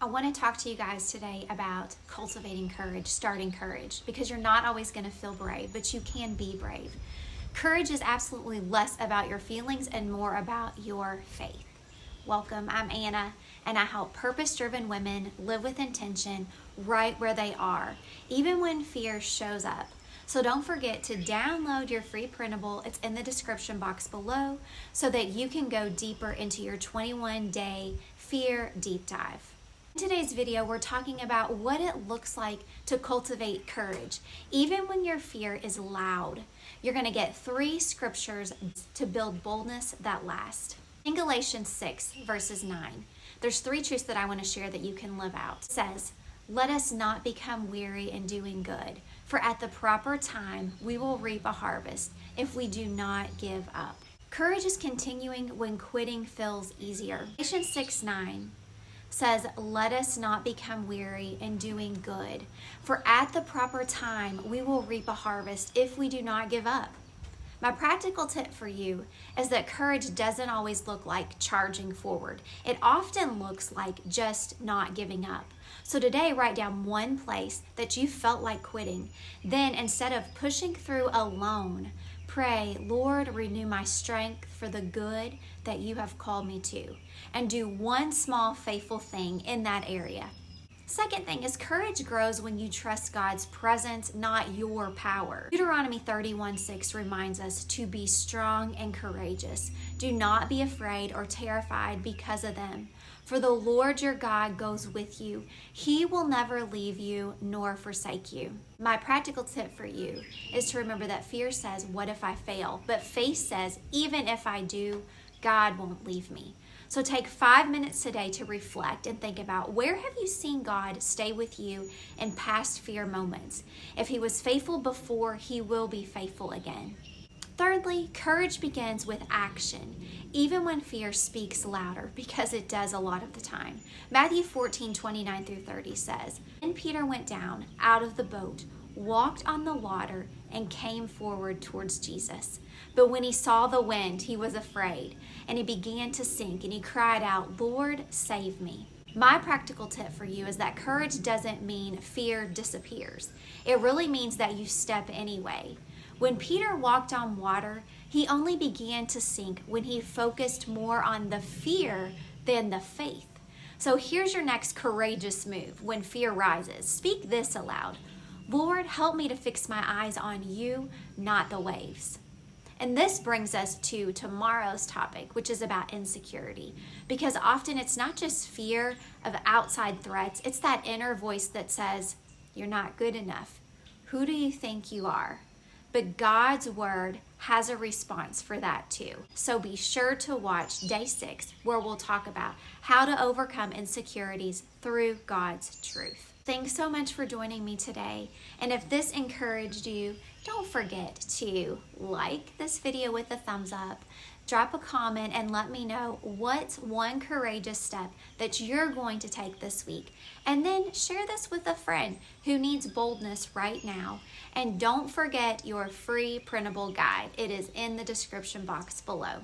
I want to talk to you guys today about cultivating courage, starting courage, because you're not always going to feel brave, but you can be brave. Courage is absolutely less about your feelings and more about your faith. Welcome, I'm Anna, and I help purpose-driven women live with intention right where they are, even when fear shows up. So don't forget to download your free printable. It's in the description box below so that you can go deeper into your 21-day fear deep dive. In today's video, we're talking about what it looks like to cultivate courage, even when your fear is loud. You're going to get 3 scriptures to build boldness that lasts. In Galatians 6, verses 9, there's 3 truths that I want to share that you can live out. It says, "Let us not become weary in doing good, for at the proper time we will reap a harvest if we do not give up." Courage is continuing when quitting feels easier. Galatians 6:9 says, "Let us not become weary in doing good, for at the proper time we will reap a harvest if we do not give up." My practical tip for you is that courage doesn't always look like charging forward. It often looks like just not giving up. So today, write down one place that you felt like quitting. Then, instead of pushing through alone, pray, "Lord, renew my strength for the good that you have called me to," and do one small faithful thing in that area. Second thing is courage grows when you trust God's presence, not your power. Deuteronomy 31:6 reminds us to be strong and courageous. Do not be afraid or terrified because of them. For the Lord your God goes with you. He will never leave you nor forsake you. My practical tip for you is to remember that fear says, "What if I fail?" But faith says, "Even if I do, God won't leave me." So take 5 minutes today to reflect and think about, where have you seen God stay with you in past fear moments? If he was faithful before, he will be faithful again. Thirdly, courage begins with action, even when fear speaks louder, because it does a lot of the time. Matthew 14:29-30 says, "Then Peter went down out of the boat, walked on the water, and came forward towards Jesus. But when he saw the wind, he was afraid, and he began to sink, and he cried out, 'Lord, save me.'" My practical tip for you is that courage doesn't mean fear disappears. It really means that you step anyway. When Peter walked on water, he only began to sink when he focused more on the fear than the faith. So here's your next courageous move when fear rises. Speak this aloud: "Lord, help me to fix my eyes on you, not the waves." And this brings us to tomorrow's topic, which is about insecurity. Because often it's not just fear of outside threats, it's that inner voice that says, "You're not good enough. Who do you think you are?" But God's word has a response for that too. So be sure to watch day 6, where we'll talk about how to overcome insecurities through God's truth. Thanks so much for joining me today. And if this encouraged you, don't forget to like this video with a thumbs up, drop a comment, and let me know what's one courageous step that you're going to take this week. And then share this with a friend who needs boldness right now. And don't forget your free printable guide. It is in the description box below.